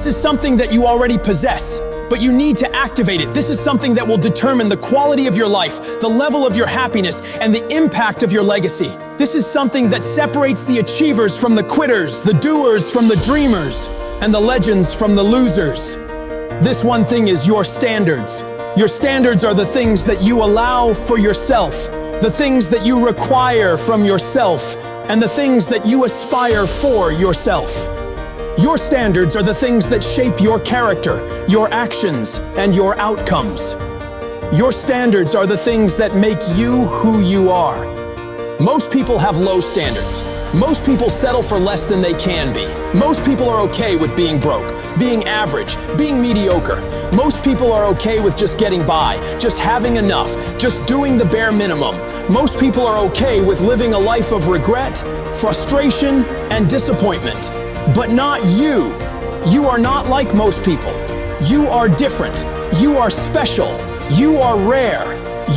This is something that you already possess, but you need to activate it. This is something that will determine the quality of your life, the level of your happiness, and the impact of your legacy. This is something that separates the achievers from the quitters, the doers from the dreamers, and the legends from the losers. This one thing is your standards. Your standards are the things that you allow for yourself, the things that you require from yourself, and the things that you aspire for yourself. Your standards are the things that shape your character, your actions, and your outcomes. Your standards are the things that make you who you are. Most people have low standards. Most people settle for less than they can be. Most people are okay with being broke, being average, being mediocre. Most people are okay with just getting by, just having enough, just doing the bare minimum. Most people are okay with living a life of regret, frustration, and disappointment. But not you. You are not like most people. You are different. You are special. You are rare.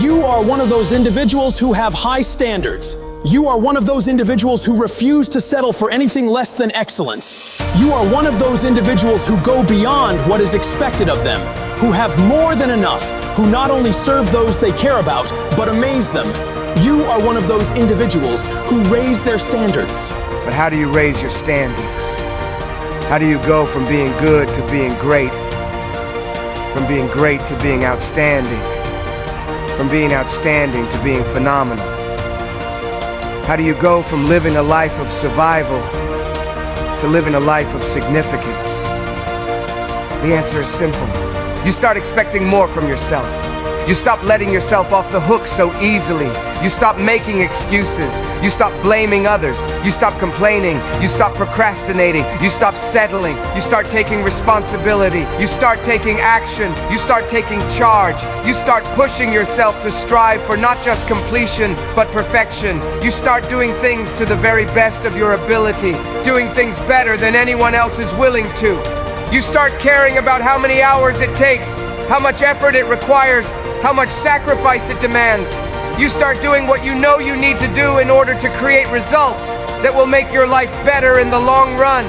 You are one of those individuals who have high standards. You are one of those individuals who refuse to settle for anything less than excellence. You are one of those individuals who go beyond what is expected of them, who have more than enough, who not only serve those they care about, but amaze them. You are one of those individuals who raise their standards. But how do you raise your standards? How do you go from being good to being great? From being great to being outstanding? From being outstanding to being phenomenal? How do you go from living a life of survival to living a life of significance? The answer is simple. You start expecting more from yourself. You stop letting yourself off the hook so easily. You stop making excuses. You stop blaming others. You stop complaining. You stop procrastinating. You stop settling. You start taking responsibility. You start taking action. You start taking charge. You start pushing yourself to strive for not just completion, but perfection. You start doing things to the very best of your ability, doing things better than anyone else is willing to. You start caring about how many hours it takes, how much effort it requires, how much sacrifice it demands. You start doing what you know you need to do in order to create results that will make your life better in the long run.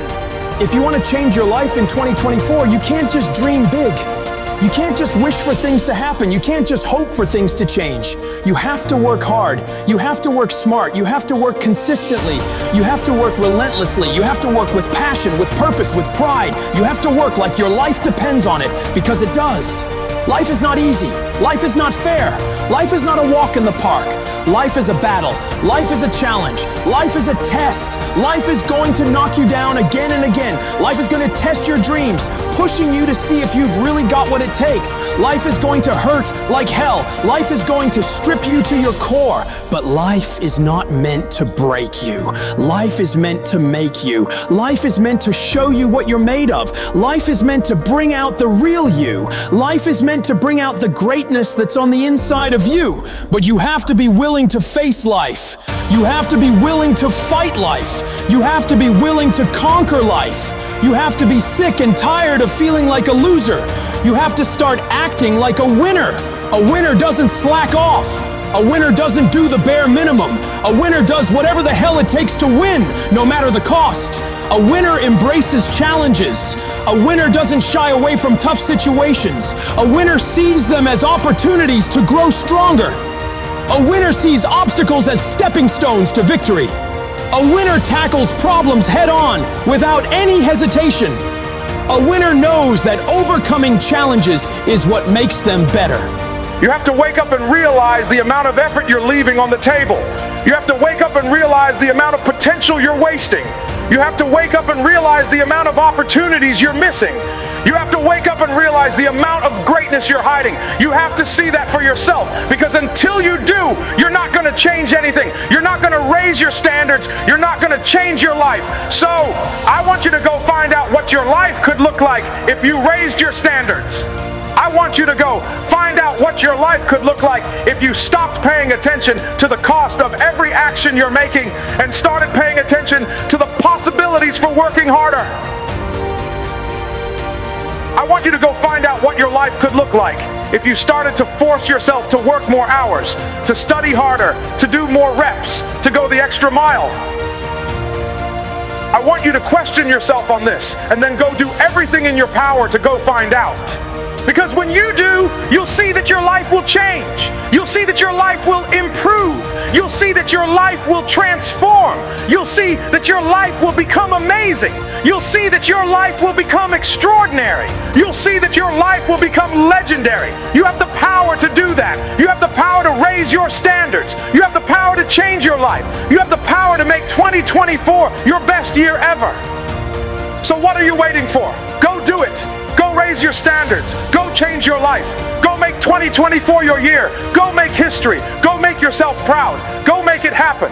If you want to change your life in 2024, you can't just dream big. You can't just wish for things to happen. You can't just hope for things to change. You have to work hard. You have to work smart. You have to work consistently. You have to work relentlessly. You have to work with passion, with purpose, with pride. You have to work like your life depends on it, because it does. Life is not easy. Life is not fair. Life is not a walk in the park. Life is a battle. Life is a challenge. Life is a test. Life is going to knock you down again and again. Life is going to test your dreams, pushing you to see if you've really got what it takes. Life is going to hurt like hell. Life is going to strip you to your core. But life is not meant to break you. Life is meant to make you. Life is meant to show you what you're made of. Life is meant to bring out the real you. Life is meant to bring out the greatness that's on the inside of you. But you have to be willing to face life. You have to be willing to fight life. You have to be willing to conquer life. You have to be sick and tired of feeling like a loser. You have to start acting like a winner. A winner doesn't slack off. A winner doesn't do the bare minimum. A winner does whatever the hell it takes to win, no matter the cost. A winner embraces challenges. A winner doesn't shy away from tough situations. A winner sees them as opportunities to grow stronger. A winner sees obstacles as stepping stones to victory. A winner tackles problems head on without any hesitation. A winner knows that overcoming challenges is what makes them better. You have to wake up and realize the amount of effort you're leaving on the table. You have to wake up and realize the amount of potential you're wasting. You have to wake up and realize the amount of opportunities you're missing. You have to wake up and realize the amount of greatness you're hiding. You have to see that for yourself, because until you do, you're not going to change anything. You're not going to raise your standards. You're not going to change your life. So I want you to go find out what your life could look like if you raised your standards. I want you to go find out what your life could look like if you stopped paying attention to the cost of every action you're making and started paying attention to the possibilities for working harder. I want you to go find out what your life could look like if you started to force yourself to work more hours, to study harder, to do more reps, to go the extra mile. I want you to question yourself on this and then go do everything in your power to go find out. Because when you do, you'll see that your life will change. You'll see that your life will improve. You'll see that your life will transform. You'll see that your life will become amazing. You'll see that your life will become extraordinary. You'll see that your life will become legendary. You have the power to do that. You have the power to raise your standards. You have the power to change your life. You have the power to make 2024 your best year ever. So what are you waiting for? Go do it. Go raise your standards. Go change your life. Go make 2024 your year. Go make history. Go make yourself proud. Go make it happen.